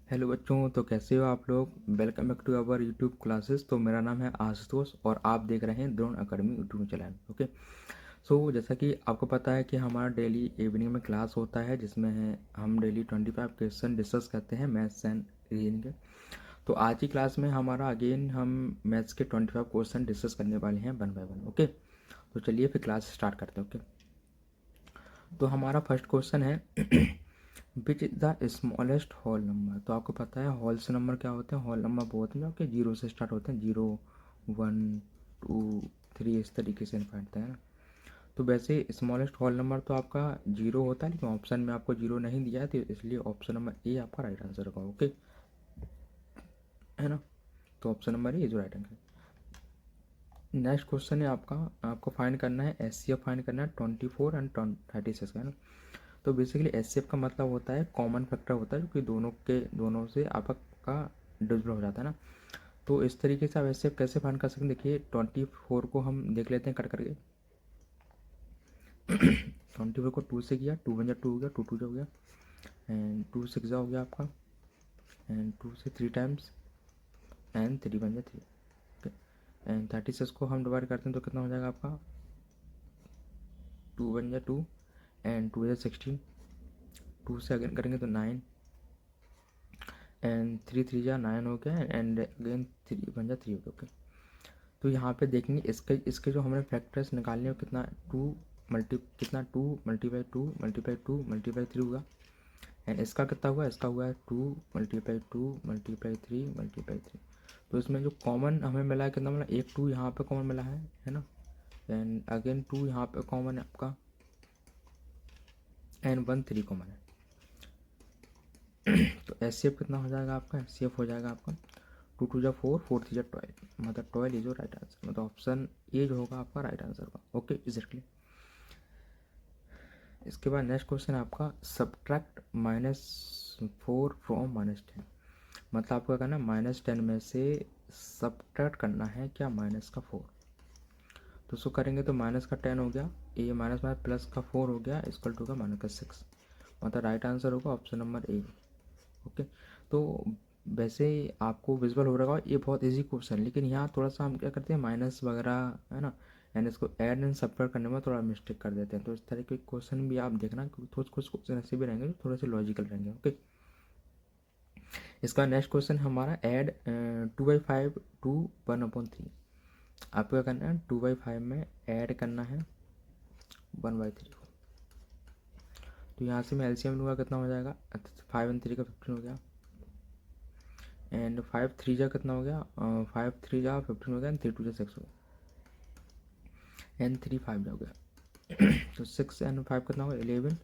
Hello बच्चों, तो कैसे हो आप लोग। Welcome back to our YouTube classes. तो मेरा नाम है आशुतोष और आप देख रहे हैं Drona academy YouTube channel. Okay. So जैसा कि आपको पता है कि हमारा डेली इवनिंग में क्लास होता है जिसमें हम डेली 25 क्वेश्चन डिस्कस करते हैं मैथ्स एंड रीजनिंग के। तो आज की क्लास में हमारा अगेन हम मैथ्स के 25 क्वेश्चन डिस्कस करने वाले हैं वन बाय वन। ओके, तो चलिए फिर क्लास स्टार्ट करते हैं। ओके, तो हमारा फर्स्ट क्वेश्चन है which is the smallest whole number. तो आपको पता है होल से नंबर क्या होते हैं। होल नंबर वो होते हैं जो आपके जीरो से स्टार्ट होते हैं, 0 1 2 3 इस तरीके से फैलते हैं ना। तो वैसे स्मॉलेस्ट होल नंबर तो आपका जीरो होता है, लेकिन ऑप्शन में आपको जीरो नहीं दिया है, तो इसलिए ऑप्शन नंबर ए आपका राइट आंसर होगा। ओके, है ना। तो ऑप्शन नंबर ए जो राइट आंसर। नेक्स्ट क्वेश्चन है आपको फाइंड करना है एस सी एफ, फाइंड करना है 24 एंड 36 का, है ना। तो बेसिकली एच सी एफ का मतलब होता है कॉमन फैक्टर होता है जो कि दोनों से आपका डिविजिबल हो जाता है ना। तो इस तरीके से आप एच सी एफ कैसे फाइंड कर सकते हैं। देखिए 24 को हम देख लेते हैं कट करके। 24 को 2 से किया, 2 वन जा 2 हो गया, 2 2 जा हो गया, एंड 2 6 जा हो गया आपका, एंड 2 से 3 टाइम्स, एंड 3 वन जा 3। ओके, एंड 36 को हम डिवाइड करते हैं तो कितना हो जाएगा आपका, 2 वन जा 2, एंड 2 जा 16, 2 से अगेन करेंगे तो 9, एंड 3 3 जा 9 हो गया, एंड अगेन 3 वन जा 3 हो गया। ओके, तो यहाँ पे देखेंगे इसके जो हमें फैक्टर्स निकालने हैं कितना, टू मल्टीप्लाई 3 होगा, एंड इसका कितना हुआ, इसका हुआ है 2 मल्टीप्लाई 3 तो इसमें जो कॉमन हमें मिला है कितना मिला, एक 2 यहाँ पे कॉमन मिला है ना, एंड अगेन 2 यहाँ पे कॉमन है आपका, एंड 1 3 कॉमन है। तो एस सी एफ कितना हो जाएगा आपका, एस सी एफ हो जाएगा आपका 2 2 जा 4, 4 3 जा 12, मतलब 12 इज जो राइट आंसर, मतलब ऑप्शन ए जो होगा आपका राइट आंसर होगा। Okay, exactly. इसके बाद नेक्स्ट क्वेश्चन है आपका सब्ट्रैक्ट -4 फ्रॉम -10। मतलब आपको क्या करना है, -10 में से सब्ट्रैक्ट करना है क्या, माइनस का 4। तो उसको करेंगे तो माइनस का 10 हो गया, ए माइनस माइनस प्लस का 4 हो गया, इक्वल टू का माइनस का 6, मतलब राइट आंसर होगा ऑप्शन नंबर ए। ओके, तो वैसे आपको विजुअल हो रहा होगा ये बहुत इजी क्वेश्चन, लेकिन यहाँ थोड़ा सा हम क्या करते हैं माइनस वगैरह, है ना, एंड इसको ऐड एंड सब्ट्रैक्ट करने में थोड़ा मिस्टेक कर देते हैं। तो इस तरह के क्वेश्चन भी आप देखना, क्योंकि कुछ कुछ क्वेश्चन ऐसे भी रहेंगे जो थोड़े से लॉजिकल रहेंगे। ओके, इसका नेक्स्ट क्वेश्चन हमारा ऐड 2/5 टू 1/3। आपको क्या करना है, 2/5 में ऐड करना है 1/3 को। तो यहाँ से मैं एलसीएम लूँगा, कितना हो जाएगा, 5 एंड 3 का 15 हो गया, एंड 5 3 जा कितना हो गया, 5 3 जा 15 हो गया, एंड 3 2 जा 6 हो गया, एंड 3 5 जा हो गया। तो 6 एंड 5 कितना होगा, 11,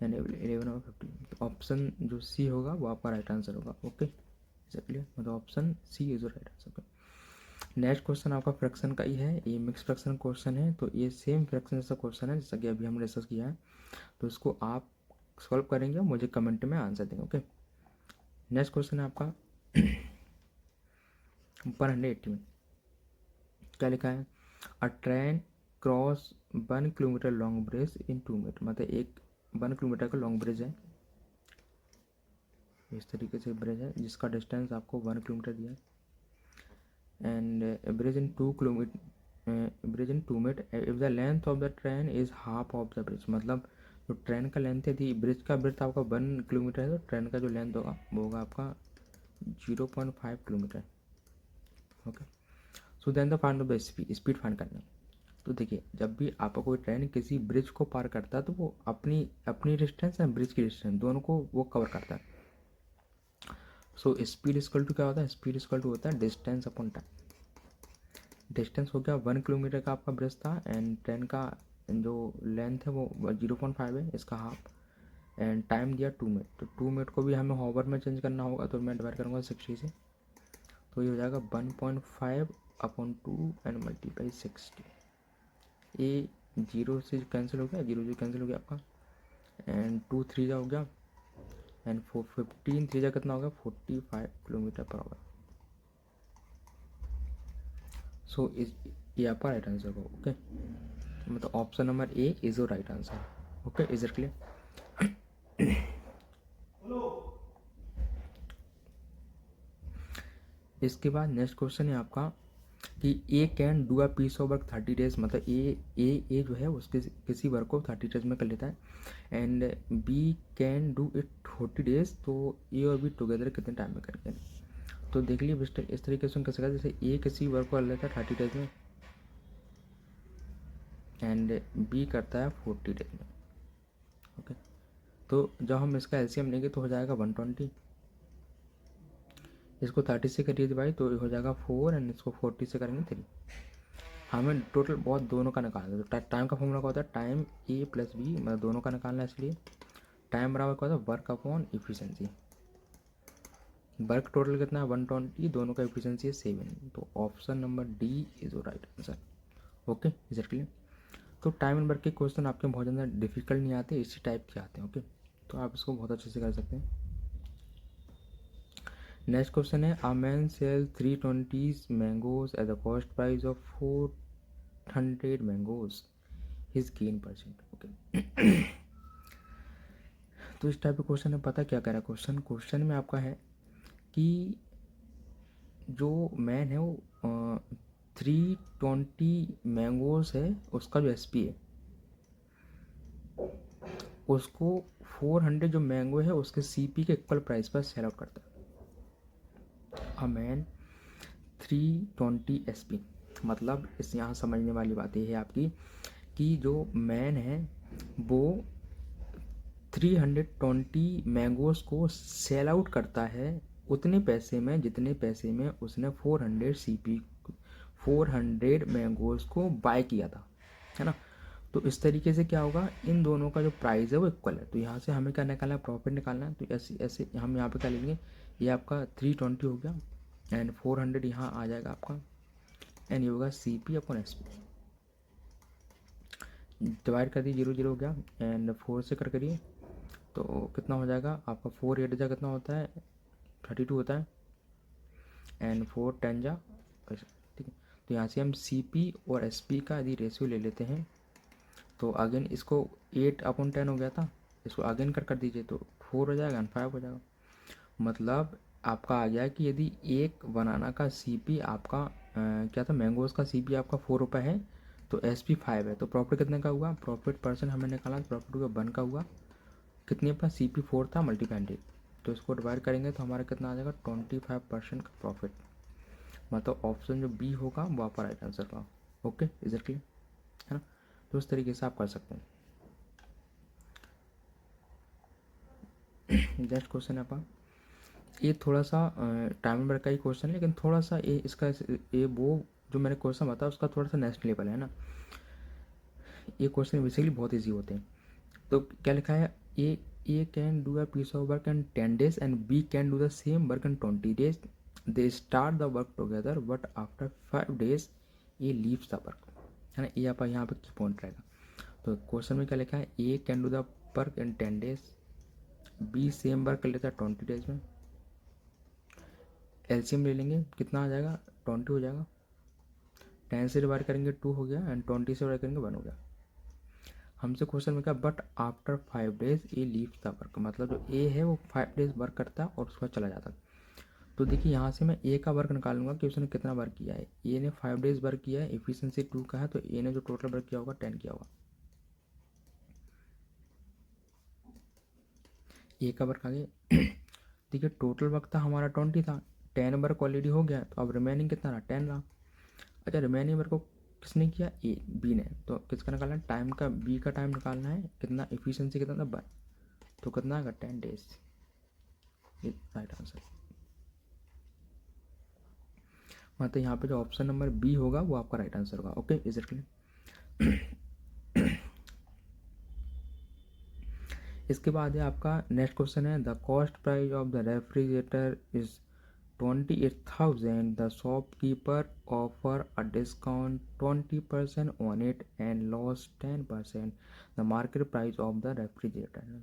एंड 11 और 15। तो ऑप्शन जो सी होगा वो आपका राइट आंसर होगा। ओके, एक्जैक्टली, मतलब option C is right answer. Next question आपका फ्रैक्शन का ही है, ये मिक्स फ्रैक्शन क्वेश्चन है। तो ये सेम फ्रैक्शन जैसा क्वेश्चन है जैसा कि अभी हमने डिस्कस किया है। तो इसको आप सॉल्व करेंगे और मुझे कमेंट में आंसर देंगे। ओके, नेक्स्ट क्वेश्चन है आपका 180 में क्या लिखा है, अ train cross 1 kilometre long bridge इन 2 मिनट। मतलब एक 1 किलोमीटर का लॉन्ग ब्रिज है, इस तरीके से ब्रिज है जिसका डिस्टेंस आपको 1 किलोमीटर दिया है, and bridge in 2 minute if the length of the train is half of the bridge. मतलब जो ट्रेन का लेंथ है थी, ब्रिज का ब्रिज आपका 1 किलोमीटर है, तो ट्रेन का जो लेंथ होगा वो होगा आपका 0.5 kilometre. Okay, so then the find of the speed find करना है। तो देखिए जब भी आपका कोई ट्रेन किसी ब्रिज को पार करता है तो वो अपनी अपनी डिस्टेंस या ब्रिज की डिस्टेंस दोनों को वो कवर करता है। सो स्पीड इक्वल टू क्या होता है, स्पीड इक्वल टू होता है डिस्टेंस अपॉन टाइम। डिस्टेंस हो गया 1 किलोमीटर का आपका ब्रिज था, एंड ट्रेन का जो लेंथ है वो 0.5 है, इसका हाफ, एंड टाइम दिया 2 मिनट। तो 2 मिनट को भी हमें हॉवर में चेंज करना होगा, तो मैं डिवाइड करूँगा 60 से। तो ये हो जाएगा 1.5/2 एंड मल्टीप्लाई 60। ये 0 से कैंसिल हो गया, 0 से कैंसिल हो गया आपका, एंड 2 3 जा हो गया, एंड 15 3 जा कितना होगा, 45 किलोमीटर पर आवर। सो इस ये आपका राइट आंसर होगा। ओके, मतलब option number A is your right answer. Okay, is it clear. इसके बाद नेक्स्ट क्वेश्चन है आपका कि A can do a piece of work 30 days, मतलब ए जो है उसके किसी वर्क को 30 डेज में कर लेता है, and B can do it 40 days, तो ए और बी टुगेदर कितने टाइम में करेंगे। तो देख लीजिए इस तरीके से कैसे जैसे ए किसी वर्क को कर लेता है 30 डेज में एंड बी करता है 40 डेज में। ओके, तो जब हम इसका एलसीएम लेंगे तो हो जाएगा 120, इसको 30 से करिए डिवाइड तो हो जाएगा 4 एंड इसको 40 से करेंगे 3। हमें टोटल बहुत दोनों का निकालना है। तो टाइम का फॉर्मूला क्या होता है, टाइम ए प्लस बी, मतलब दोनों का निकालना है, इसलिए टाइम बराबर क्या होता है, work upon efficiency. Work total कितना है 120, दोनों का इफिशिएंसी है 7, तो option number D is right answer. Okay, is it clear. तो टाइम एंड वर्क के क्वेश्चन आपके बहुत ज़्यादा डिफिकल्ट नहीं आते, इसी टाइप के आते हैं। ओके, तो आप इसको बहुत अच्छे से कर सकते हैं। नेक्स्ट क्वेश्चन है a man sell 320 mangoes at the cost price of 400 mangoes, his gain percent. Okay, तो इस टाइप का क्वेश्चन है, पता क्या कह रहा है क्वेश्चन में आपका है कि जो मैन है वो 320 मैंगोज है, उसका जो एसपी है उसको 400 जो मैंगो है उसके सीपी के इक्वल प्राइस पर सेल आउट करता है। अ मैन 320 एसपी, मतलब इस यहाँ समझने वाली बात ये है आपकी कि जो मैन है वो 320 मैंगोज को सेल आउट करता है उतने पैसे में जितने पैसे में उसने 400 सीपी 400 मैंगोज को बाय किया था, है ना। तो इस तरीके से क्या होगा, इन दोनों का जो प्राइस है वो इक्वल है, तो यहाँ से हमें क्या निकालना है, प्रॉफिट निकालना है। तो ऐसे ऐसे हम यहाँ पे क्या लेंगे, ये आपका 320 हो गया एंड 400 यहाँ आ जाएगा आपका, एंड ये होगा C P upon S P. Divide कर दिए, 0 0 हो गया एंड 4 से कर करिए तो कितना हो जाएगा आपका, 4 8 जा कितना होता है 32 होता है एंड 4 10 जा, ठीक है। तो यहाँ से हम सी पी और एस पी का यदि रेशियो ले लेते हैं तो अगेन इसको 8/10 हो गया था, इसको अगेन कर दीजिए तो 4 हो जाएगा एंड 5 हो जाएगा। मतलब आपका आ गया कि यदि एक बनाना का सीपी आपका क्या था, मैंगोज का सीपी आपका 4 रुपये है तो एसपी 5 है, तो प्रॉफिट कितने का हुआ, प्रॉफिट परसेंट हमें निकाला, प्रॉफिट हुआ 1 का हुआ, कितने पर सीपी 4 था मल्टीप्लाई 100, तो इसको डिवाइड करेंगे तो हमारा कितना आ जाएगा 25% का प्रॉफिट। मतलब ऑप्शन जो बी होगा वो आपका राइट आंसर का। ओके, इज इट क्लियर, है ना। तो उस तरीके से आप कर सकते हैं। नेक्स्ट क्वेश्चन है आपका, ये थोड़ा सा टाइम नंबर का ही क्वेश्चन है, लेकिन थोड़ा सा ये इसका ये वो जो मैंने क्वेश्चन बताया उसका थोड़ा सा नेक्स्ट लेवल है ना। ये क्वेश्चन बेसिकली बहुत ईजी होते हैं। तो क्या लिखा है, A can do a piece of work in 10 days and B can do the same work in 20 days, they start the work together but after 5 days A leaves the work, है ना। ये आप यहाँ पे की पॉइंट रहेगा। तो question में क्या लिखा है, A can do the work in 10 days, B same work कर लेता है 20 डेज में, एलसीएम ले लेंगे कितना आ जाएगा 20 हो जाएगा, 10 से डिवाइड करेंगे 2 हो गया एंड 20 से डिवाइड करेंगे 1 हो गया। हमसे क्वेश्चन में क्या, but after 5 days A leaves the work, मतलब जो ए है वो 5 डेज वर्क करता है और उसके बाद चला जाता है। तो देखिए यहाँ से मैं ए का वर्क निकालूंगा कि उसने कितना वर्क किया है, ए ने 5 डेज वर्क किया है, एफिशिएंसी 2 का है, तो ए ने जो टोटल वर्क किया होगा 10 किया होगा। ए का वर्क आगे देखिए टोटल वर्क था हमारा 20 था, 10 वर्क ऑलरेडी हो गया, तो अब रिमेनिंग कितना रहा 10 रहा। अच्छा, रिमेनिंग वर्क को किसने किया, ए बी ने, तो किसका निकालना है, टाइम का, बी का टाइम निकालना है, कितना एफिशिएंसी कितना था 1, तो कितना आएगा 10 डेज, राइट आंसर। मतलब यहाँ पे जो ऑप्शन नंबर बी होगा वो आपका राइट आंसर होगा। Okay, is it clear. इसके बाद है आपका नेक्स्ट क्वेश्चन है, the cost price of the refrigerator is 28,000, the shopkeeper offer a discount 20% on it and loss 10%, the market price of the refrigerator.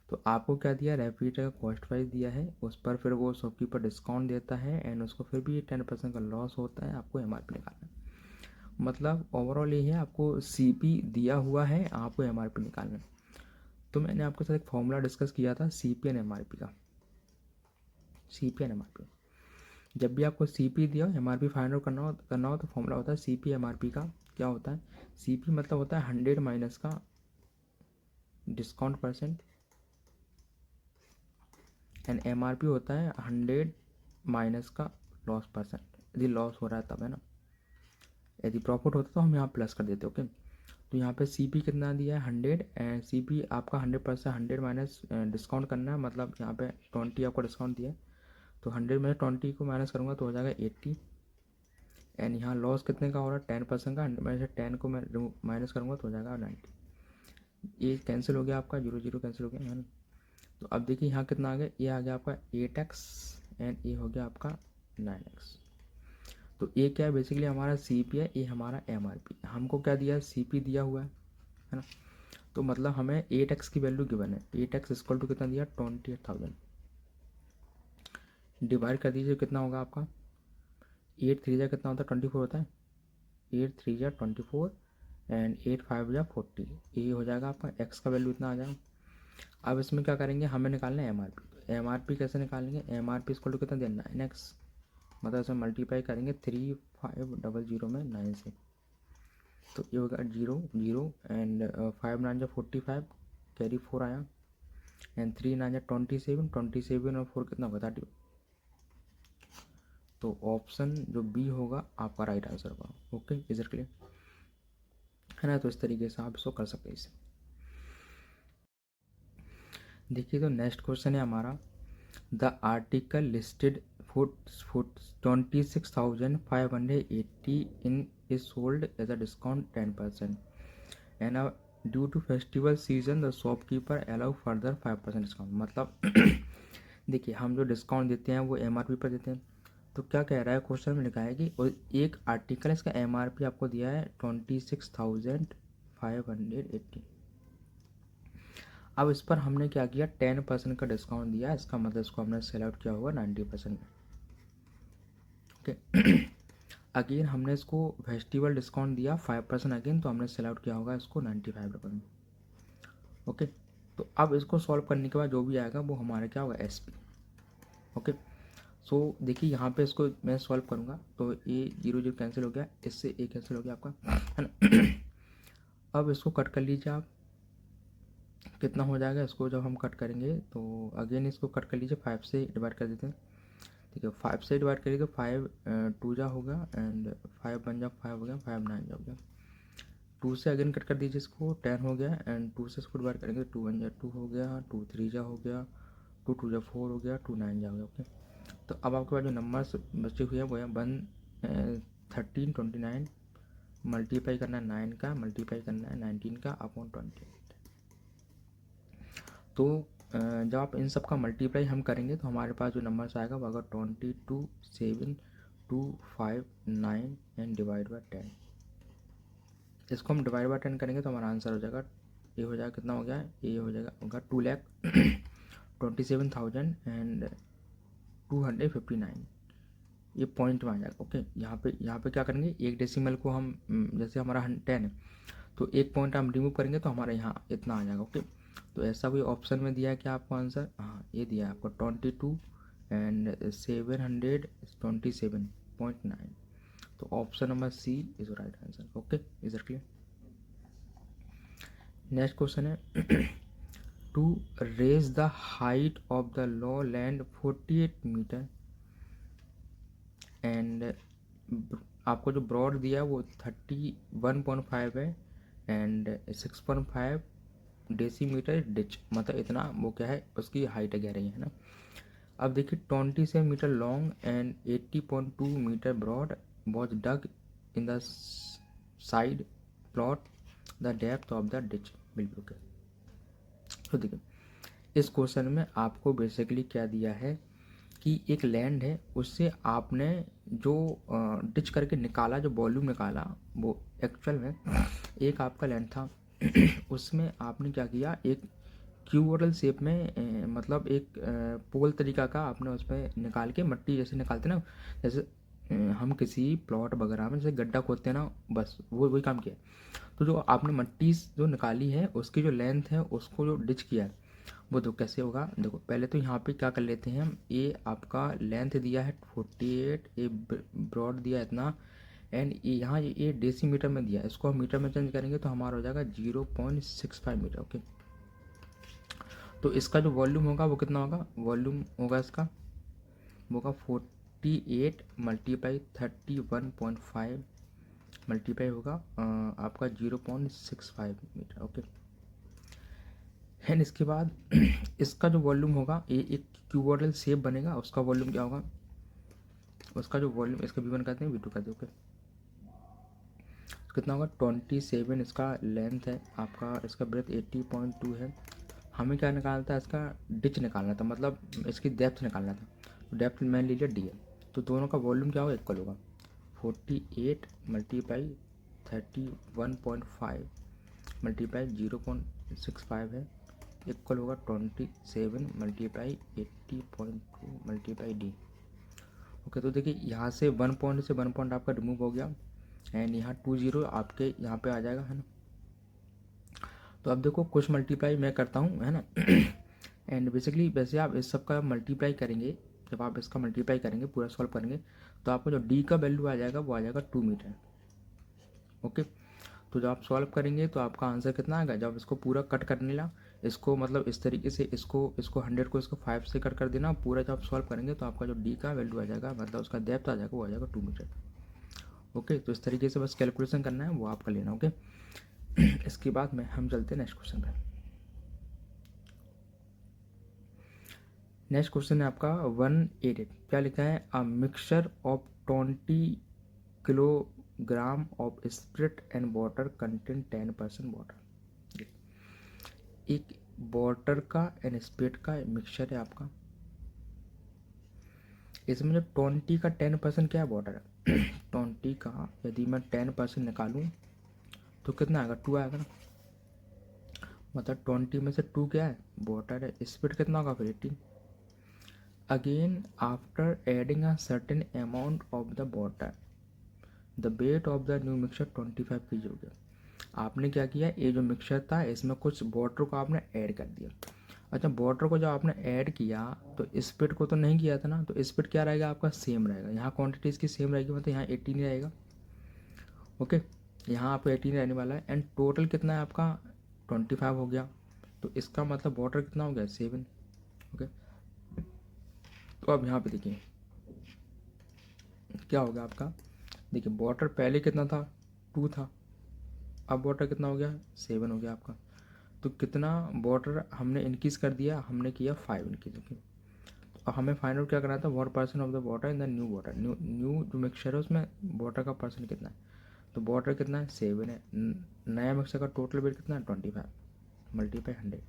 तो आपको क्या दिया, रेफ्रिजरेटर का कॉस्ट प्राइस दिया है, उस पर फिर वो शॉपकीपर डिस्काउंट देता है एंड उसको फिर भी 10% का लॉस होता है, आपको एमआरपी निकालना है। मतलब ओवरऑल ये है, आपको सीपी दिया हुआ है, आपको एमआरपी निकालना है। तो मैंने आपके साथ एक फॉर्मूला डिस्कस किया था सीपी एंड एमआरपी का, सीपी एंड एमआरपी। जब भी आपको CP दिया हो, MRP फाइंड आउट करना हो तो फॉर्मूला होता है CP MRP का क्या होता है, CP मतलब होता है 100 माइनस का डिस्काउंट परसेंट एंड MRP होता है 100 माइनस का लॉस परसेंट, यदि लॉस हो रहा है तब, है ना। यदि प्रॉफिट होता तो हम यहाँ प्लस कर देते, ओके। तो यहाँ पे CP कितना दिया है 100 एंड CP आपका 100% 100 माइनस डिस्काउंट करना है, मतलब यहाँ पे 20 आपको डिस्काउंट दिया है, तो 100 में 20 को माइनस करूँगा तो हो जाएगा 80 एंड यहाँ लॉस कितने का हो रहा है 10% का, 100 में से 10 को मैं माइनस करूँगा तो हो जाएगा 90। ये कैंसिल हो गया आपका, 0 0 कैंसिल हो गया, है ना। तो अब देखिए यहाँ कितना आ गया, ये आ गया आपका 8x एंड ये हो गया आपका 9x। तो ये क्या है बेसिकली हमारा CP है, ये हमारा MRP। हमको क्या दिया है, CP दिया हुआ है ना। तो मतलब हमें 8x की वैल्यू गिवन है, 8x इक्वल टू कितना दिया 28,000, डिवाइड कर दीजिए कितना होगा आपका, 8 3 जा कितना होता है 24 होता है, 8 3 जा 24 एंड 8 5 जा 40, ये हो जाएगा आपका x का वैल्यू इतना आ जाएगा। अब इसमें क्या करेंगे, हमें निकालना है MRP। MRP कैसे निकालेंगे, MRP इक्वल टू कितना दिया 9x, मतलब इसमें मल्टीप्लाई करेंगे 3500 में 9 से, तो ये होगा 0 0 एंड 5 9 जा 45 कैरी 4 आया एंड 3 9 जा 27 27 और 4 कितना होगा 30। तो ऑप्शन जो बी होगा आपका राइट आंसर होगा, ओके। इज इट क्लियर, है ना। तो इस तरीके से आप इसको कर सकते हैं इसे। देखिए तो नेक्स्ट क्वेश्चन है हमारा, the article listed foot 26,580 in is sold as a discount 10% and due to festival season the shopkeeper allow further 5% discount. मतलब देखिए हम जो डिस्काउंट देते हैं वो MRP पर देते हैं। तो क्या कह रहा है क्वेश्चन में लिखा है कि एक आर्टिकल इसका MRP आपको दिया है 26,580। अब इस पर हमने क्या किया 10% का डिस्काउंट दिया, इसका मतलब इसको हमने सेल आउट किया होगा 90% में, ओके। अगेन हमने इसको फेस्टिवल डिस्काउंट दिया 5% अगेन, तो हमने सेल आउट किया होगा इसको 95 में, ओके। तो अब इसको सॉल्व करने के बाद जो भी आएगा वो हमारा क्या होगा SP, ओके। सो देखिए यहाँ पे इसको मैं सॉल्व करूँगा तो ये 0 0 कैंसिल हो गया, इससे ये कैंसिल हो गया आपका, है ना। अब इसको कट कर लीजिए आप, कितना हो जाएगा, इसको जब हम कट करेंगे तो अगेन इसको कट कर लीजिए, 5 से डिवाइड कर देते हैं, ठीक है। 5 से डिवाइड करिए तो 5 2 जा होगा एंड 5 1 जा 5 हो गया, 5 9 जा हो गया। 2 से अगेन कट कर दीजिए इसको, 10 हो गया एंड 2 से इसको डिवाइड करेंगे 2 1 जा 2 हो गया, 2 3 जा हो गया, 2 2 जा 4 हो गया, 2 9 जा हो गया, ओके। तो अब आपके पास जो नंबर्स बचे हुए हैं वो है 1329, मल्टीप्लाई करना है 9 का, मल्टीप्लाई करना है 19 का अपॉन 28। तो जब आप इन सब का मल्टीप्लाई हम करेंगे तो हमारे पास जो नंबर्स आएगा वो अगर 22,7,2,5,9 एंड डिवाइड बाई 10, इसको हम डिवाइड बाई 10 करेंगे तो हमारा आंसर हो जाएगा, ये हो जाएगा कितना हो गया, ये हो जाएगा होगा 2,27,000 एंड 259, ये पॉइंट में आ जाएगा, ओके। यहाँ पे क्या करेंगे, एक डेसिमल को हम जैसे हमारा 10 है तो एक पॉइंट हम रिमूव करेंगे तो हमारा यहाँ इतना आ जाएगा, ओके। तो ऐसा कोई ऑप्शन में दिया है क्या आपको आंसर, हाँ ये दिया है आपको 22 एंड 727.9, तो option number C is right answer, okay. Is it clear. Next question है to raise the height of the low land 48 metre and आपको जो ब्रॉड दिया है वो 31.5 है एंड 6.5 डेसीमीटर डिच, मतलब इतना वो क्या है उसकी हाइट कह रही है ना। अब देखिए 27 metre long and 80.2 metre broad was dug in the side plot the depth of the ditch will be, okay. तो देखिए इस क्वेश्चन में आपको बेसिकली क्या दिया है कि एक लैंड है उससे आपने जो डिच करके निकाला, जो वॉल्यूम निकाला वो एक्चुअल में एक आपका लैंड था उसमें आपने क्या किया, एक क्यूबोडल शेप में मतलब एक पोल तरीका का आपने उसमें निकाल के मट्टी जैसे निकालते ना, जैसे हम किसी प्लॉट वगैरह में जैसे गड्ढा खोदते हैं ना, बस वो वही काम किया। तो जो आपने मट्टी जो निकाली है उसकी जो लेंथ है उसको जो डिच किया है वो तो कैसे होगा, देखो पहले तो यहाँ पे क्या कर लेते हैं हम, ये आपका लेंथ दिया है 48, ये ब्रॉड दिया है इतना, एंड यहाँ ये डेसीमीटर में दिया है, इसको हम मीटर में चेंज करेंगे तो हमारा हो जाएगा 0.65 मीटर। ओके, तो इसका जो वॉल्यूम होगा वो कितना होगा, वॉल्यूम होगा इसका वो होगा 48 मल्टीप्लाई 31.5 मल्टीप्लाई होगा आपका 0.65 मीटर। ओके, एंड इसके बाद इसका जो वॉल्यूम होगा, ये एक क्यूबोइडल शेप बनेगा, उसका वॉल्यूम क्या होगा, उसका जो वॉल्यूम, इसका V1 कहते हैं, V2 कहते हैं। ओके, कितना होगा 27, इसका लेंथ है आपका, इसका ब्रेथ 80.2 है। हमें क्या निकालना था, इसका डिच निकालना था, मतलब इसकी डेप्थ निकालना था। तो डेप्थ मैंने लीजिए डी है, तो दोनों का वॉल्यूम क्या होगा, इक्वल होगा 48 मल्टीप्लाई 31.5 मल्टीप्लाई 0.65 है, इक्वल होगा 27 मल्टीप्लाई 80.2 मल्टीप्लाई डी। ओके, तो देखिए यहाँ से 1 पॉइंट से 1 पॉइंट आपका रिमूव हो गया, एंड यहाँ 20 आपके यहाँ पे आ जाएगा, है ना। तो अब देखो कुछ मल्टीप्लाई मैं करता हूँ, है ना। एंड बेसिकली वैसे आप इस सब का मल्टीप्लाई करेंगे, जब आप इसका मल्टीप्लाई करेंगे पूरा सॉल्व करेंगे तो आपको जो डी का वैल्यू आ जाएगा वो आ जाएगा 2 मीटर। ओके, तो जब आप सॉल्व करेंगे तो आपका आंसर कितना आएगा, जब इसको पूरा कट करने ला, इसको मतलब इस तरीके से इसको 100 को इसको 5 से कट कर देना पूरा, जब आप सॉल्व करेंगे तो आपका जो डी का वैल्यू आ जाएगा, मतलब उसका डेप्थ आ जाएगा, वो आ जाएगा 2 मीटर। ओके, तो इस तरीके से बस कैलकुलेशन करना है, वो आपका लेना। ओके, इसके बाद में हम चलते हैं नेक्स्ट क्वेश्चन पे। नेक्स्ट क्वेश्चन है आपका 188, क्या लिखा है, a mixture of 20 kilogram of spirit and water contain 10% water. एक वाटर का एंड स्प्रिट का मिक्सचर है आपका, इसमें जो 20 का 10% क्या है, वाटर है। 20 का यदि मैं 10% निकालूं तो कितना आएगा, 2 आएगा ना, मतलब 20 में से 2 क्या है, वाटर है। स्प्रिट कितना होगा फिर 18। Again after adding a certain amount of the water the weight of the new mixture 25 kg हो गया। आपने क्या किया, ये जो मिक्सचर था इसमें कुछ वाटर को आपने ऐड कर दिया। अच्छा, वाटर को जब आपने ऐड किया तो स्प्रिट को तो नहीं किया था ना, तो स्प्रिट क्या रहेगा आपका, सेम रहेगा। यहाँ क्वांटिटी इसकी सेम रहेगी, मतलब यहाँ 18 रहेगा। ओके, यहाँ आपको 18 रहने वाला है, एंड टोटल कितना है आपका 25 हो गया, तो इसका मतलब वाटर कितना हो गया 7। ओके, तो अब यहाँ पे देखिए क्या होगा आपका, देखिए वाटर पहले कितना था, 2 था, अब वाटर कितना हो गया 7 हो गया आपका। तो कितना वाटर हमने इंक्रीज कर दिया, हमने किया 5 इंक्रीज। ओके, तो हमें फाइंड आउट क्या करना था, what percent of the water in the new water, new जो मिक्सचर है उसमें वाटर का परसेंट कितना है, तो वाटर कितना है 7 है, नया मिक्सचर का टोटल वेट कितना है 25 मल्टीप्लाई 100,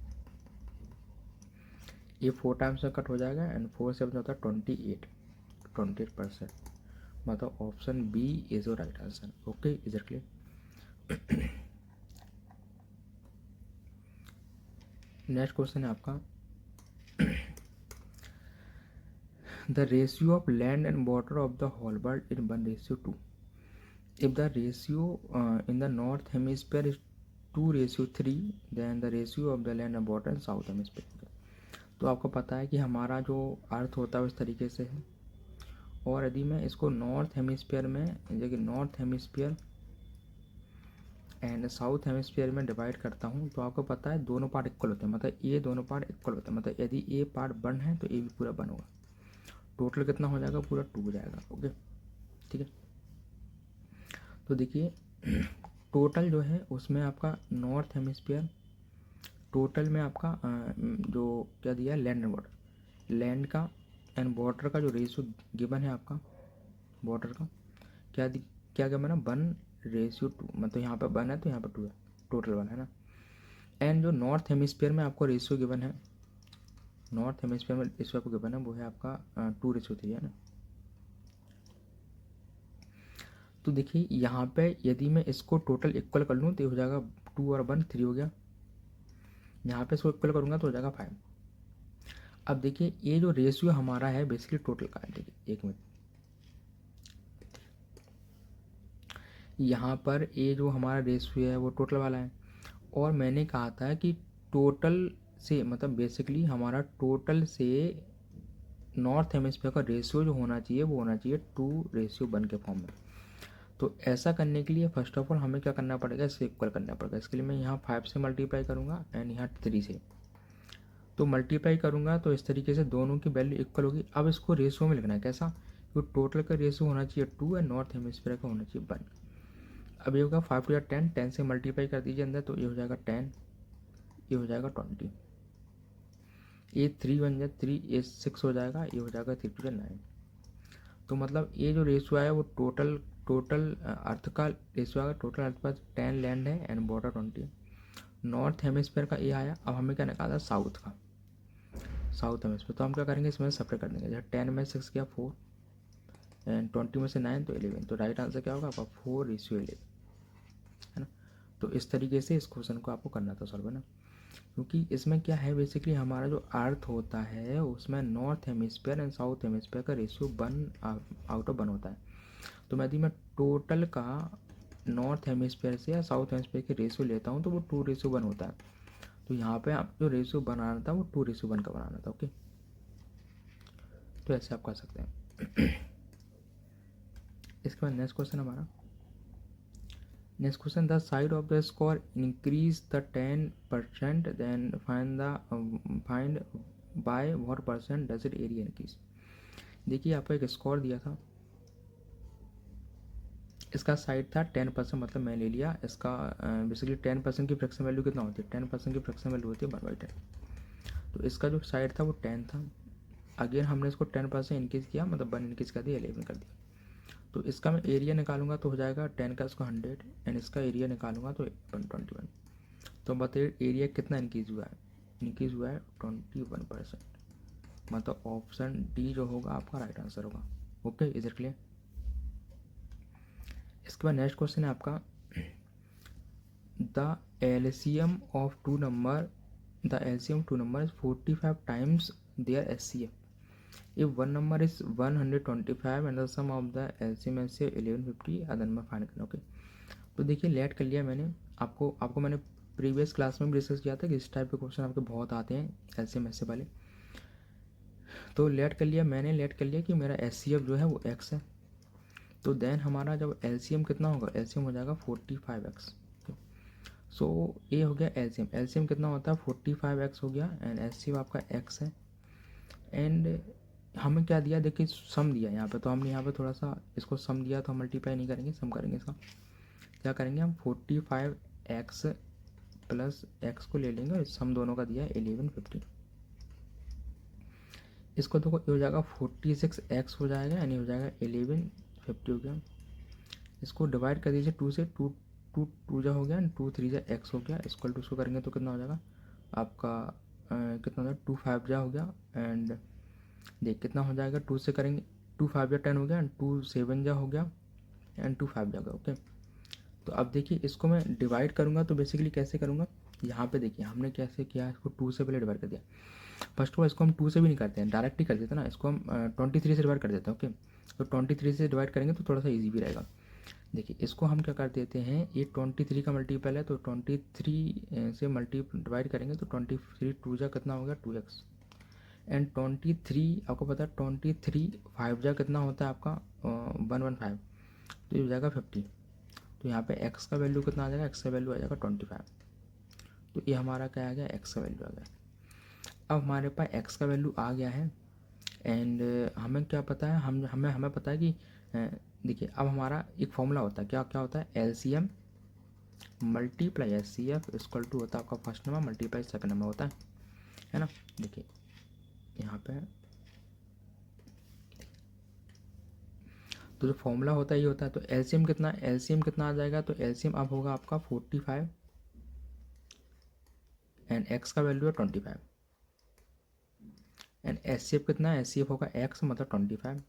ये 4 टाइम्स से कट हो जाएगा, एंड 4 से होता है 28%, मतलब option B is your right answer. Okay, is it clear. Next question है आपका, the ratio of land and water of the whole world in 1:2। If the ratio in the north hemisphere is 2:3, then the ratio of the land and water in south hemisphere. तो आपको पता है कि हमारा जो अर्थ होता है उस तरीके से है, और यदि मैं इसको नॉर्थ हेमिस्फीयर में, जैसे north hemisphere and south hemisphere में डिवाइड करता हूँ, तो आपको पता है दोनों पार्ट इक्वल होते हैं, मतलब ये दोनों पार्ट इक्वल होते हैं, मतलब यदि ए पार्ट 1 है तो ए भी पूरा 1 होगा, टोटल कितना हो जाएगा, पूरा 2 हो जाएगा। ओके, ठीक है, तो देखिए टोटल जो है उसमें आपका नॉर्थ हेमिस्फीयर टोटल में आपका जो क्या दिया है, लैंड एंड वाटर, लैंड का एंड वाटर का जो रेशियो गिवन है आपका, वाटर का क्या गिवन है 1:2, मतलब यहाँ पे 1 है तो यहाँ पे 2 है, टोटल 1 है ना। एंड जो नॉर्थ हेमिस्फीयर में आपको रेशियो गिवन है, नॉर्थ हेमिस्फीयर में रेशियो आपको गिवन है वो है आपका 2:3 है ना। तो देखिए यहाँ पे यदि मैं इसको टोटल इक्वल कर लूँ तो हो जाएगा 2 और 1 3 हो गया, यहाँ पे इसको इक्वल करूँगा तो हो जाएगा 5। अब देखिए ये जो रेशियो हमारा है बेसिकली टोटल का है, देखिए एक मिनट, यहाँ पर ये जो हमारा रेशियो है वो टोटल वाला है, और मैंने कहा था कि टोटल से मतलब बेसिकली हमारा टोटल से नॉर्थ हेमिस्फीयर का रेशियो जो होना चाहिए वो होना चाहिए 2:1 के फॉर्म में। तो ऐसा करने के लिए फर्स्ट ऑफ ऑल हमें क्या करना पड़ेगा, इससे इक्वल करना पड़ेगा। इसके लिए मैं यहाँ 5 से मल्टीप्लाई करूँगा एंड यहाँ 3 से। तो मल्टीप्लाई करूँगा तो इस तरीके से दोनों की वैल्यू इक्वल होगी। अब इसको रेशियो में लिखना है। कैसा? क्योंकि टोटल का रेशियो होना चाहिए 2 एंड नॉर्थ हेमिस्फीयर का होना चाहिए 1। अब ये होगा 5 टू 10, 10 से मल्टीप्लाई कर दीजिए अंदर, तो ये हो जाएगा 10, ये हो जाएगा 20, ये 3 बन जाए 3, ये 6 हो जाएगा, ये हो जाएगा 3 टू 9। तो मतलब ये जो रेशियो आया वो टोटल अर्थ का रेशियो आएगा। टोटल अर्थ पर 10 लैंड है एंड बॉर्डर 20। नॉर्थ हेमिस्फीयर का ये आया। अब हमें क्या निकालना है? साउथ का, साउथ हेमिस्फीयर। तो हम क्या करेंगे, इसमें सेपरेट कर देंगे। जैसे 10 में 6 गया 4 एंड 20 में से 9 तो 11। तो राइट आंसर क्या होगा आपका? 4:11, है ना। तो इस तरीके से इस क्वेश्चन को आपको करना था सॉल्व, है ना। क्योंकि इसमें क्या है, बेसिकली हमारा जो अर्थ होता है उसमें north hemisphere and south hemisphere का रेशियो 1/1 होता है। तो यदि मैं टोटल का नॉर्थ हेमिस्फीयर से या साउथ हेमिस्फीयर के रेशियो लेता हूँ तो वो 2:1 होता है। तो यहाँ पे आप जो रेशियो बनाना था वो 2:1 का बनाना था। ओके, तो ऐसे आप कर सकते हैं। इसके बाद नेक्स्ट क्वेश्चन हमारा, next question, the side of the score increase the 10%, then find by what percent does it area increase. देखिए आपको एक स्कोर दिया था, इसका साइड था 10%, मतलब मैं ले लिया इसका। बेसिकली 10% की फ्रैक्शन वैल्यू कितना होती है? 10% की फ्रैक्शन वैल्यू होती है 1/10। तो इसका जो साइड था वो 10 था। अगेन हमने इसको 10% इंक्रीज किया, मतलब 1 इंक्रीज कर दिया, 11 कर दिया। तो इसका मैं एरिया निकालूंगा तो हो जाएगा 10 का इसको 100 एंड इसका एरिया निकालूंगा तो 121। तो बताइए एरिया कितना इंक्रीज हुआ है? इंक्रीज हुआ है 21%। मतलब ऑप्शन डी जो होगा आपका राइट आंसर होगा। Okay, is it clear? इसके बाद नेक्स्ट क्वेश्चन है आपका, the LCM of two number is 45 times their HCF. If one number is 125 and the sum of the LCM is 1150, other number find करना। Okay, तो देखिए late कर लिया मैंने। आपको मैंने प्रीवियस क्लास में भी डिस्कस किया था कि इस टाइप के क्वेश्चन आपके बहुत आते हैं LCM से वाले। तो लेट कर लिया मैंने, लेट कर लिया कि मेरा HCF जो है वो x है। तो देन हमारा जब LCM कितना होगा? LCM हो जाएगा 45x। सो ये हो गया LCM। LCM कितना होता है? 45x हो गया एंड HCF आपका x है। एंड हमें क्या दिया? देखिए सम दिया यहाँ पे, तो हमने यहाँ पे थोड़ा सा इसको सम दिया तो हम मल्टीप्लाई नहीं करेंगे, सम करेंगे। इसका क्या करेंगे हम? 45x प्लस x को ले लेंगे और सम दोनों का दिया है 1150। इसको देखो ये हो जाएगा 46x हो जाएगा यानी हो जाएगा 1150 हो गया। इसको डिवाइड कर दीजिए 2 से, 2 जा हो गया, 2 3 जा x हो गया, इक्वल टू इसको करेंगे तो कितना हो जाएगा आपका? कितना हो जाएगा? 2 5 जा हो गया एंड देख कितना हो जाएगा? 2 से करेंगे 2 5 जा 10 हो गया एंड 2 7 जा हो गया एंड 2 5 जा गया। ओके, तो अब देखिए इसको मैं डिवाइड करूँगा तो बेसिकली कैसे करूँगा? यहाँ पे देखिए हमने कैसे किया, इसको 2 से पहले डिवाइड कर दिया। फर्स्ट ऑफ ऑल इसको हम 2 से भी नहीं करते हैं, डायरेक्ट ही कर देते हैं ना। इसको हम 23 से डिवाइड कर देते हैं। ओके, तो 23 से डिवाइड करेंगे तो थोड़ा सा ईजी भी रहेगा। देखिए इसको हम क्या कर देते हैं, ये 23 का मल्टीपल है तो 23 से डिवाइड करेंगे तो 23 2 जा कितना हो गया? 2x एंड 23 आपको पता है 23 5 जा कितना होता है आपका? 115। तो ये हो जाएगा 50। तो यहाँ पे x का वैल्यू कितना आ जाएगा? x का वैल्यू आ जाएगा 25। तो ये हमारा क्या आ गया? x का वैल्यू आ गया। अब हमारे पास x का वैल्यू आ गया है एंड हमें क्या पता है, हमें पता है कि देखिए अब हमारा एक फॉर्मूला होता है, क्या क्या होता है? LCM multiply HCF equal to होता है आपका first number multiply second number होता है ना। देखिए यहाँ पे तो जो फॉर्मूला होता है ये होता है। तो LCM कितना आ जाएगा? तो LCM अब होगा आपका 45 एंड x का वैल्यू है 25 एंड HCF कितना है? HCF होगा x मतलब 25।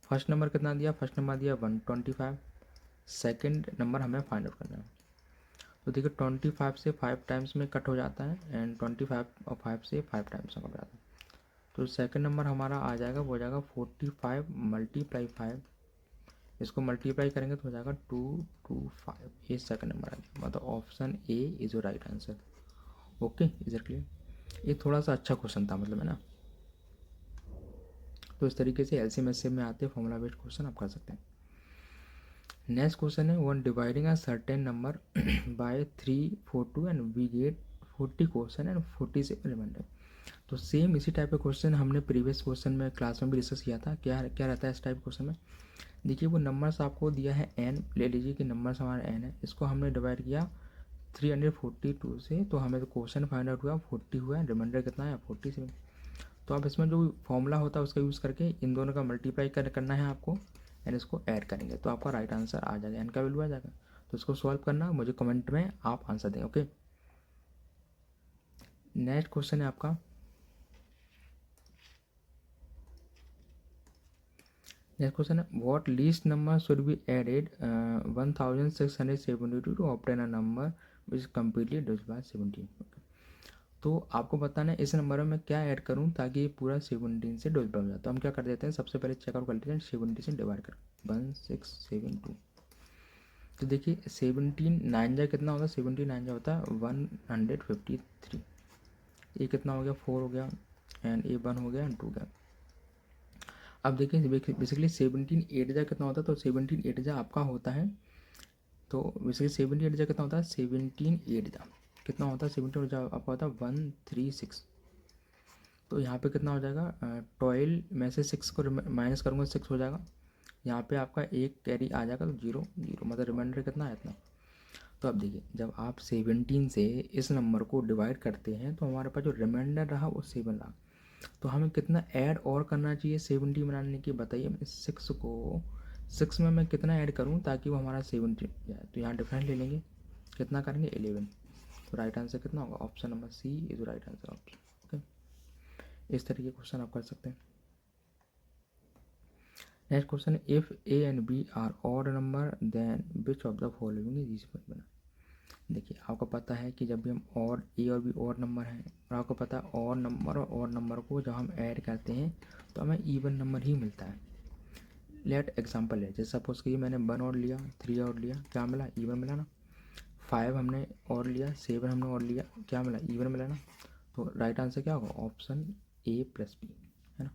फर्स्ट नंबर कितना दिया? फर्स्ट नंबर दिया 125। सेकंड नंबर हमें फाइंड आउट करना है। तो देखिए 25 से 5 टाइम्स में कट हो जाता है एंड 25 और 5 से 5 टाइम्स में कट हो जाता है। तो सेकंड नंबर हमारा आ जाएगा, वो हो जाएगा 45 मल्टीप्लाई 5। इसको मल्टीप्लाई करेंगे तो हो जाएगा 225। ये सेकंड नंबर आ गया, मतलब option A is your right answer. Okay, is it clear? ये थोड़ा सा अच्छा क्वेश्चन था मतलब, है ना। तो इस तरीके से एलसीएम एचसीएफ में आते फॉर्मूला बेस्ड क्वेश्चन आप कर सकते हैं। नेक्स्ट क्वेश्चन है, one dividing a certain number by 342 and we get 40 question and 47 remainder. तो सेम इसी टाइप का क्वेश्चन हमने प्रीवियस क्वेश्चन में क्लास में भी डिस्कस किया था। क्या क्या रहता है इस टाइप क्वेश्चन में? देखिए वो नंबर्स आपको दिया है n, ले लीजिए कि नंबर्स हमारा n है, इसको हमने डिवाइड किया 342 से, तो हमें तो क्वेश्चन फाइंड आउट हुआ 40 हुआ, रिमाइंडर कितना है 47। तो आप इसमें जो फॉर्मूला होता है उसका यूज़ करके इन दोनों का मल्टीप्लाई करना है आपको, एंड इसको ऐड करेंगे तो आपका राइट आंसर आ जाएगा, एन का वैल्यू आ जाएगा। तो इसको सॉल्व करना, मुझे कमेंट में आप आंसर दें, ओके। नेक्स्ट क्वेश्चन है आपका, नेक्स्ट क्वेश्चन है, what least number should be added 1672 to obtain a number which is completely divisible by 17। तो आपको बताना है इस नंबर में क्या ऐड करूं ताकि ये पूरा 17 से डिविजिबल हो जाए। तो हम क्या कर देते हैं, सबसे पहले चेकआउट कर लेते हैं 70 से डिवाइड कर 1672। तो देखिए 17 9 जा कितना होता है, 17 9 जा होता है 153। ये कितना हो गया 4 हो गया, एंड ये 1 हो गया एंड 2 हो गया। अब देखिए बेसिकली 17 8 जा कितना होता है, तो 17 8 जा आपका होता है, तो बेसिकली 17 8 जा कितना होता है, 17 8 जा कितना होता है, 17 जा आपका होता है 136। तो यहाँ पे कितना हो जाएगा, 12 में से 6 को माइनस करूँगा 6 हो जाएगा, यहाँ पे आपका एक कैरी आ जाएगा तो 0 0, मतलब रिमाइंडर कितना है इतना। तो अब देखिए जब आप 17 से इस नंबर को डिवाइड करते हैं तो हमारे पास जो रिमाइंडर रहा वो 7 रहा। तो हमें कितना ऐड और करना चाहिए 70 बनाने की, बताइए। 6 में मैं कितना ऐड करूँ ताकि वो हमारा 70 जाए। तो यहाँ डिफरेंस ले लेंगे, कितना करेंगे 11। तो राइट आंसर कितना होगा, option number C is right answer option, okay. इस तरीके के क्वेश्चन आप कर सकते हैं। Next question, if A and B are odd number then which of the following is useful बना। देखिए आपको पता है कि जब भी हम और ए और बी और नंबर हैं, और आपको पता है और नंबर को जब हम ऐड करते हैं तो हमें इवन नंबर ही मिलता है। लेट एग्जांपल है, जैसे सपोज कि मैंने 1 और लिया 3 और लिया, क्या मिला, इवन मिला ना। 5 हमने और लिया 7 हमने और लिया, क्या मिला, इवन मिला ना। तो राइट आंसर क्या होगा, ऑप्शन ए प्लस बी, है ना।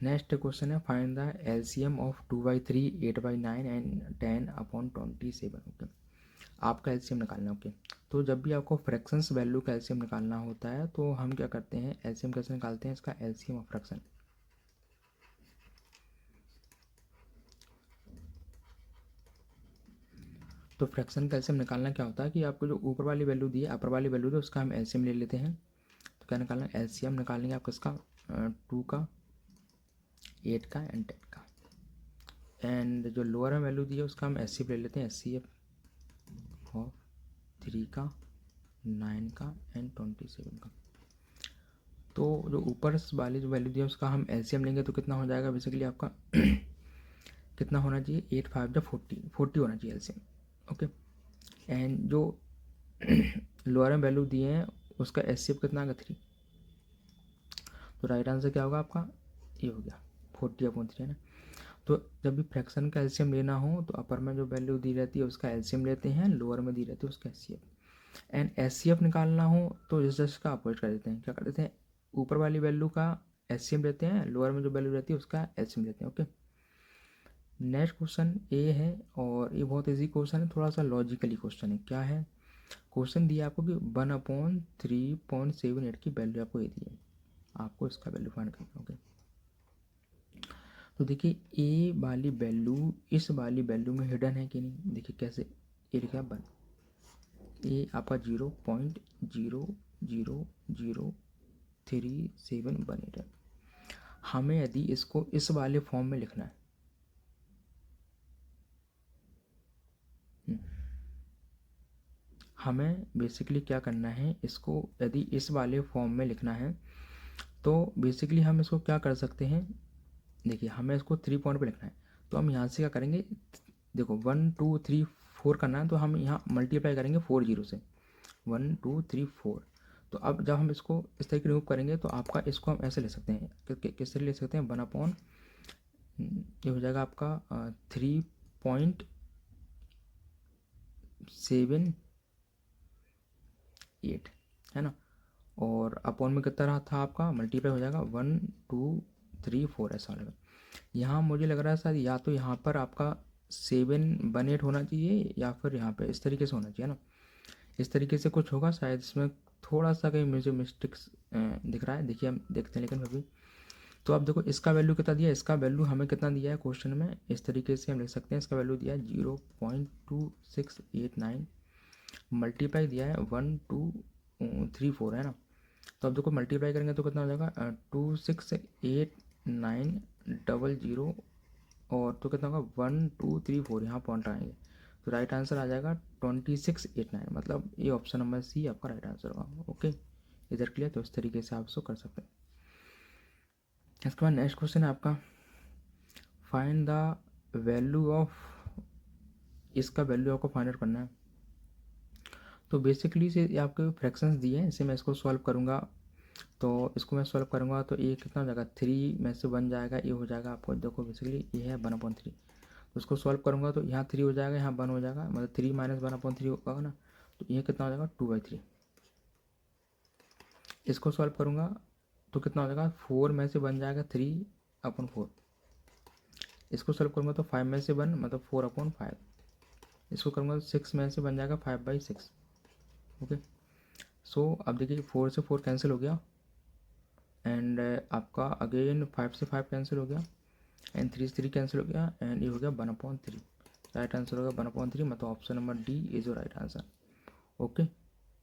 नेक्स्ट क्वेश्चन है, find the LCM of 2/3 8/9 and 10/27, okay. आपका एलसीएम निकालना है, ओके। तो जब भी आपको फ्रैक्शंस वैल्यू का एलसीएम निकालना होता है तो हम क्या करते हैं, एलसीएम कैसे निकालते हैं, इसका एलसीएम ऑफ फ्रैक्शन। तो फ्रैक्शन का एलसीएम निकालना क्या होता है कि आपको जो ऊपर वाली वैल्यू दी है, अपर वाली वैल्यू दी, उसका हम एलसीएम ले लेते हैं। तो क्या निकालना है, एलसीएम निकालेंगे आपका इसका 2 का 8 का एंड 10 का, एंड जो लोअर में वैल्यू दी है उसका हम एचसीएफ ले लेते हैं, एचसीएफ ऑफ 3 का 9 का एंड 27 का। तो जो ऊपर वाली जो वैल्यू दी है उसका हम एलसीएम लेंगे तो कितना हो जाएगा, बेसिकली आपका कितना होना चाहिए, 8 5 40 होना चाहिए एलसीएम, ओके। एंड जो लोअर में वैल्यू दिए हैं उसका एचसीएफ कितना आएगा 3। तो राइट आंसर क्या होगा आपका, ये हो गया 40/3, है ना। तो जब भी फ्रैक्शन का एलसीएम लेना हो तो अपर में जो वैल्यू दी रहती है उसका एलसीएम लेते हैं, लोअर में दी रहती है उसका एचसीएफ। एंड एचसीएफ निकालना हो तो जस्ट का अपोजिट कर देते हैं, क्या कर देते हैं, ऊपर वाली वैल्यू का एचसीएम लेते हैं, लोअर में जो वैल्यू रहती है उसका एचसीएम लेते हैं, ओके। नेक्स्ट क्वेश्चन ए है, और ये बहुत ईजी क्वेश्चन है, थोड़ा सा लॉजिकली क्वेश्चन है। क्या है, क्वेश्चन दिया आपको कि 1/3.78 की वैल्यू आपको ये दी है, आपको इसका वैल्यू फाइंड करना, ओके। तो देखिए ए वाली वैल्यू इस वाली वैल्यू में हिडन है कि नहीं, देखिए कैसे, ए लिखा है 1, ए आपका 0.000371 है। हमें यदि इसको इस वाले फॉर्म में लिखना है, हमें बेसिकली क्या करना है, इसको यदि इस वाले फॉर्म में लिखना है तो बेसिकली हम इसको क्या कर सकते हैं, देखिए हमें इसको 3 पॉइंट पे लिखना है। तो हम यहाँ से क्या करेंगे, देखो 1 2 3 4 करना है तो हम यहाँ मल्टीप्लाई करेंगे 4 0 से, 1 2 3 4। तो अब जब हम इसको इस तरीके रिमूव करेंगे तो आपका इसको हम ऐसे ले सकते हैं, किस तरह ले सकते हैं, 1/, ये हो जाएगा आपका 3.78, है ना। और अपॉन में कितना रहा था आपका, मल्टीप्लाई हो जाएगा 1 2 3 4 ऐसा लगा। यहाँ मुझे लग रहा है शायद या तो यहाँ पर आपका 718 होना चाहिए या फिर यहाँ पे इस तरीके से होना चाहिए ना, इस तरीके से कुछ होगा शायद। इसमें थोड़ा सा कहीं मुझे मिस्टेक्स दिख रहा है, देखिए हम देखते हैं लेकिन फिर भी। तो आप देखो इसका वैल्यू कितना दिया है, इसका वैल्यू हमें कितना दिया है क्वेश्चन में, इस तरीके से हम लिख सकते हैं। इसका वैल्यू दिया है 0.2689, मल्टीप्लाई दिया है 1234 है ना। तो अब देखो मल्टीप्लाई करेंगे तो कितना हो जाएगा 268900, और तो कितना होगा 1234, यहाँ पॉइंट आएंगे तो राइट आंसर आ जाएगा 2689, मतलब ये ऑप्शन नंबर सी आपका राइट आंसर होगा। ओके, इधर क्लियर। तो इस तरीके से आप इसको कर सकते हैं। इसके बाद नेक्स्ट क्वेश्चन है आपका, फाइंड द वैल्यू ऑफ, इसका वैल्यू आपको फाइंड आउट करना है। तो बेसिकली से ये आपके फ्रैक्शंस दिए हैं, इसे मैं इसको सॉल्व करूँगा। तो इसको मैं सॉल्व करूँगा तो ये कितना हो जाएगा, 3 में से 1 जाएगा, ये हो जाएगा आपको, देखो बेसिकली ये है 1/3। तो उसको सॉल्व करूँगा तो यहाँ 3 हो जाएगा, यहाँ 1 हो जाएगा, मतलब 3 - 1/3 होगा ना। तो ये कितना हो जाएगा 2/3। इसको सॉल्व करूँगा तो कितना हो जाएगा, 4 में से 1 जाएगा, 3/4। इसको सॉल्व करूँगा तो 5 में से 1 मतलब 4/5। इसको करूँगा तो 6 में से 1 जाएगा, 5/6। ओके, सो अब देखिए 4 से 4 कैंसिल हो गया, एंड आपका अगेन 5 से 5 कैंसिल हो गया, एंड 3 से 3 कैंसिल हो गया, एंड ये हो गया 1/3। राइट आंसर होगा 1/3, मतलब option number D is your right answer. Okay,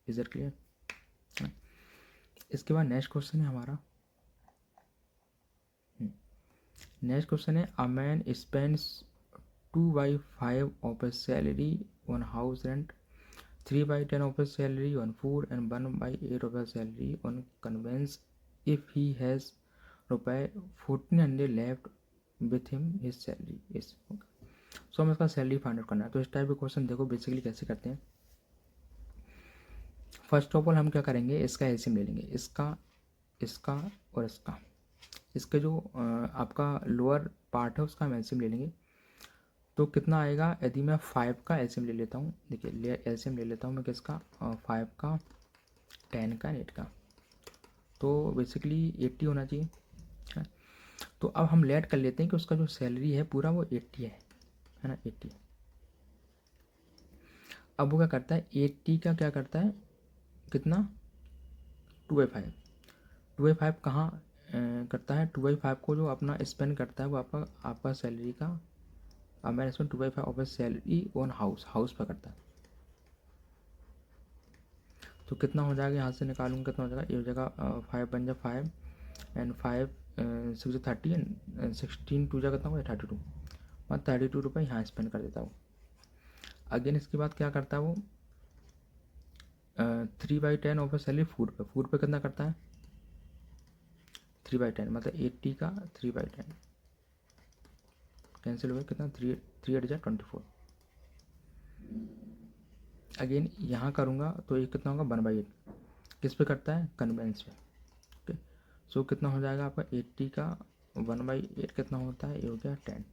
is it clear. इसके बाद नेक्स्ट क्वेश्चन है हमारा, नेक्स्ट क्वेश्चन है, a man spends 2/5 of A salary on house rent, 3/10 of his salary on food, and 1/8 of his salary on conveyance if he has ₹1400 left with him his salary is। सो हमें इसका salary find out करना है। तो इस type के question देखो basically कैसे करते हैं। फर्स्ट ऑफ ऑल हम क्या करेंगे, इसका एलसीएम ले लेंगे, इसका, इसका और इसका। इसके जो आपका लोअर पार्ट है उसका हम एलसीएम ले लेंगे। तो कितना आएगा, यदि मैं 5 का एलसीएम ले लेता हूँ, देखिए एलसीएम ले लेता हूँ मैं किसका, 5 का, 10 का, 8 का, तो बेसिकली 80 होना चाहिए है। तो अब हम लेट कर लेते हैं कि उसका जो सैलरी है पूरा वो 80 है ना, 80। अब वो क्या करता है, 80 का क्या करता है, कितना, 2/5। 2/5 कहाँ करता है, 2/5 को जो अपना स्पेंड करता है वो आपका आपका सैलरी का, अब मैंने इसमें 2/5 of salary on house, house पर करता है। तो कितना हो जाएगा, यहाँ से निकालूंगा कितना हो जाएगा, ये हो जाएगा 5 बन जाए 5, एंड 5 6 30, एंड 16 2 जा कितना होगा 32, मैं 32 रुपये यहाँ स्पेंड कर देता हूँ। अगेन इसके बाद क्या करता है वो, 3/10 ऑफ सैलरी फूड पे, फूड पे कितना करता है 3/10, मतलब 80 का 3/10 कैंसिल हो गया, कितना 3 8 जा 24। अगेन यहाँ करूँगा तो ये कितना होगा 1/8, किस पे करता है, कन्वेंस पे। ओके, सो कितना हो जाएगा आपका 80 का 1/8 कितना होता है, ये हो गया 10।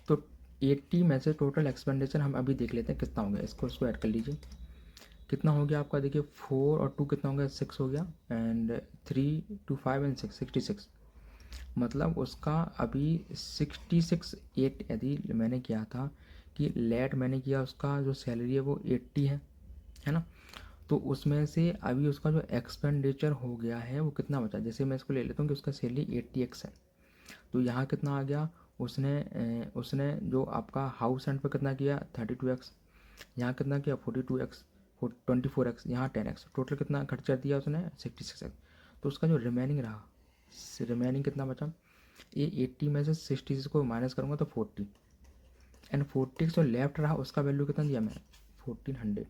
तो 80 में से टोटल एक्सपेंडिचर हम अभी देख लेते हैं कितना हो गया, इसको ऐड कर लीजिए। कितना हो गया आपका, देखिए 4 और 2 कितना हो गया, 6 हो गया, एंड 3 2 5 एंड 6 66, मतलब उसका अभी 66 8 यदि मैंने किया था कि लेट मैंने किया, उसका जो सैलरी है वो 80 है ना। तो उसमें से अभी उसका जो एक्सपेंडिचर हो गया है वो कितना बचा, जैसे मैं इसको ले लेता हूँ कि उसका सैलरी 80x है, तो यहाँ कितना आ गया, उसने जो आपका हाउस रेंट पर कितना किया 32x, यहाँ कितना किया 42x, 24x, यहाँ 10x, टोटल कितना खर्चा दिया उसने 66x। तो उसका जो रिमेनिंग रहा, रिमेनिंग कितना बचा, ये 80 में से 66 को माइनस करूँगा तो 40, एंड 40 जो लेफ्ट रहा उसका वैल्यू कितना दिया मैं 1400,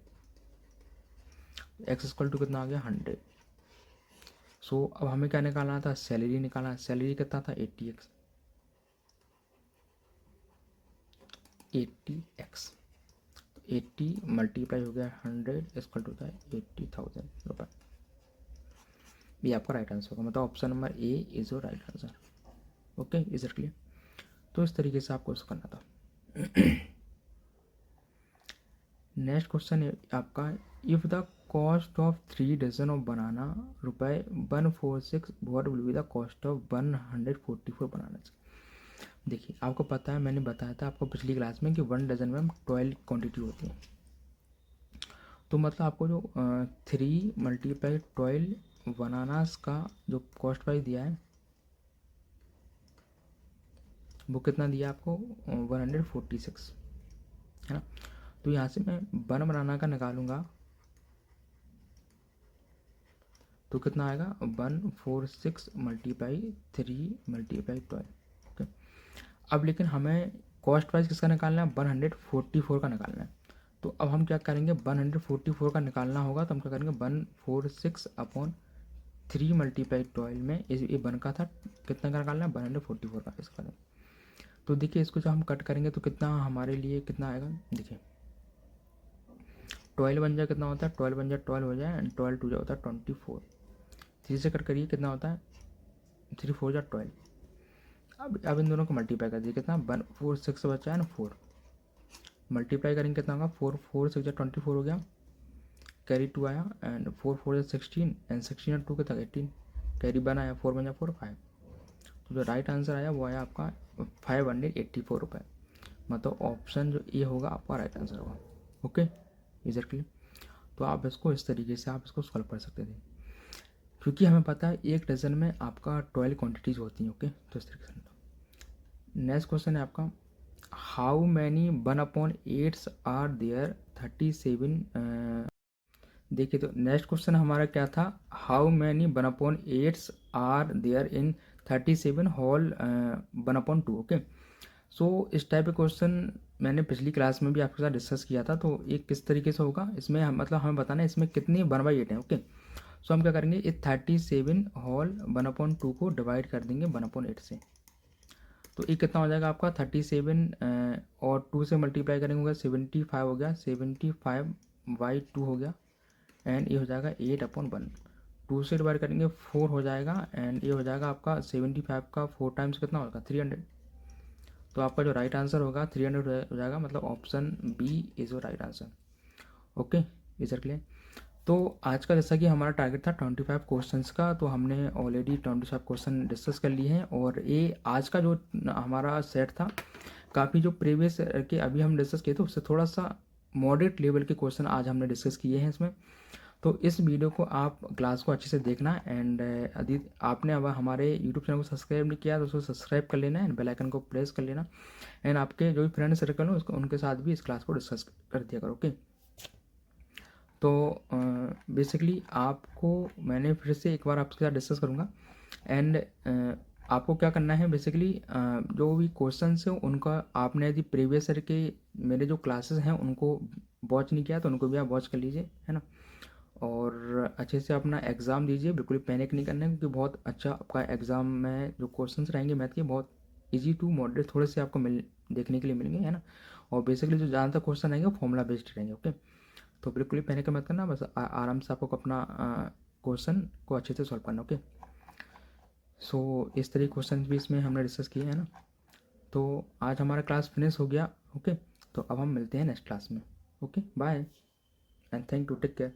एक्स इक्वल टू कितना आ गया 100। सो अब हमें क्या निकालना था, सैलरी निकालना, सैलरी कितना था 80x, 80x, 80 मल्टीप्लाई हो गया 100 इक्वल टू था 80,000 रुपये। ये आपका राइट आंसर होगा, मतलब option number A is your right answer. Okay, is it clear. तो इस तरीके से आपको इसको करना था। नेक्स्ट क्वेश्चन है आपका, if the cost of 3 dozen of banana ₹146, what will be the cost of 144 banana. देखिए आपको पता है, मैंने बताया था आपको पिछली क्लास में कि 1 डजन में 12 क्वांटिटी होती है। तो मतलब आपको जो 3 × 12 बनानास का जो कॉस्ट प्राइस दिया है वो कितना दिया आपको, 146 है ना। तो यहाँ से मैं वन बनाना का निकालूंगा तो कितना आएगा, 146 × 3 × 12। ओके, अब लेकिन हमें कॉस्ट प्राइस किसका निकालना है, 144 का निकालना है। तो अब हम क्या करेंगे, 144 का निकालना होगा तो हम क्या करेंगे, 146/3 × 12 में ये वन का था, कितना का निकालना है, 144 का इसका। तो देखिए इसको जब हम कट करेंगे तो कितना हमारे लिए कितना आएगा, देखिए 12 बन जाए कितना होता है, 12 बन जाए 12 हो जाए एंड 12 2 जाए होता है 24। 3 से कट करिए कितना होता है, 3 4 जा 12। अब इन दोनों को मल्टीप्लाई कर दीजिए, कितना 146 बचा है ना 4, मल्टीप्लाई करेंगे कितना होगा, 4 4 6 24 हो गया, कैरी 2 आया एंड 4 4 16 एंड 16 और 2 कितना 18, कैरी 1 आया, 4 बन 4 5। तो जो राइट आंसर आया वो आया आपका 584 रुपये। मतलब ऑप्शन जो ए होगा आपका राइट आंसर होगा। Okay, exactly. तो आप इसको इस तरीके से आप इसको सॉल्व कर सकते थे, क्योंकि हमें पता है एक डजन में आपका 12 क्वांटिटीज़ होती हैं। ओके, तो इस तरीके से। नेक्स्ट क्वेश्चन है आपका, हाउ मैनी 1/8 आर देयर 37। देखिए तो नेक्स्ट क्वेश्चन हमारा क्या था, how many 1/8 are there in 37 whole 1/2। Okay, so इस टाइप के क्वेश्चन मैंने पिछली क्लास में भी आपके साथ डिस्कस किया था। तो ये किस तरीके से होगा, इसमें मतलब हमें बताना है इसमें कितनी 1/8 है। ओके, सो हम क्या करेंगे, इस 37 होल 1/2 को डिवाइड कर देंगे 1/8 से। तो ये कितना हो जाएगा आपका 37 और 2 से मल्टीप्लाई करेंगे होगा 75 हो गया, 75/2 हो गया एंड ये हो जाएगा 8/1। 2 से डिवाइड करेंगे 4 हो जाएगा एंड ये हो जाएगा आपका 75 का 4 टाइम्स कितना होगा 300। तो आपका जो राइट आंसर होगा 300 हो जाएगा, मतलब option B is your right answer. Okay, is it clear. तो आज का जैसा कि हमारा टारगेट था 25 क्वेश्चंस का, तो हमने ऑलरेडी 25 क्वेश्चन डिस्कस कर लिए हैं। और ये आज का जो हमारा सेट था, काफ़ी जो प्रीवियस के अभी हम डिस्कस किए थे उससे थोड़ा सा मॉडरेट लेवल के क्वेश्चन आज हमने डिस्कस किए हैं इसमें। तो इस वीडियो को आप क्लास को अच्छे से देखना एंड यदि आपने अब हमारे यूट्यूब चैनल को सब्सक्राइब नहीं किया तो उसको सब्सक्राइब कर लेना एंड बेल आइकन को प्रेस कर लेना एंड आपके जो भी फ्रेंड सर्कल हो उसको उनके साथ भी इस क्लास को डिस्कस कर दिया करो। ओके, तो बेसिकली आपको मैंने फिर से एक बार आपके साथ डिस्कस करूँगा एंड आपको क्या करना है, बेसिकली जो भी क्वेश्चन है उनका आपने यदि प्रीवियस ईयर के मेरे जो क्लासेस हैं उनको वॉच नहीं किया तो उनको भी आप वॉच कर लीजिए, है ना। और अच्छे से अपना एग्ज़ाम दीजिए, बिल्कुल पैनिक नहीं करना है, क्योंकि बहुत अच्छा आपका एग्ज़ाम में जो क्वेश्चंस रहेंगे मैथ के बहुत इजी टू मॉडरेट थोड़े से आपको देखने के लिए मिलेंगे, है ना। और बेसिकली जो ज़्यादातर क्वेश्चन रहेंगे वो फॉर्मूला बेस्ड रहेंगे। ओके, तो बिल्कुल ही पैनिक मत करना, बस आराम से आपको अपना क्वेश्चन को अच्छे से सॉल्व करना। ओके, सो इस तरह क्वेश्चन भी इसमें हमने डिस्कस किए हैं ना। तो आज हमारा क्लास फिनिश हो गया। ओके, तो अब हम मिलते हैं नेक्स्ट क्लास में। Okay, bye and thank you, take care.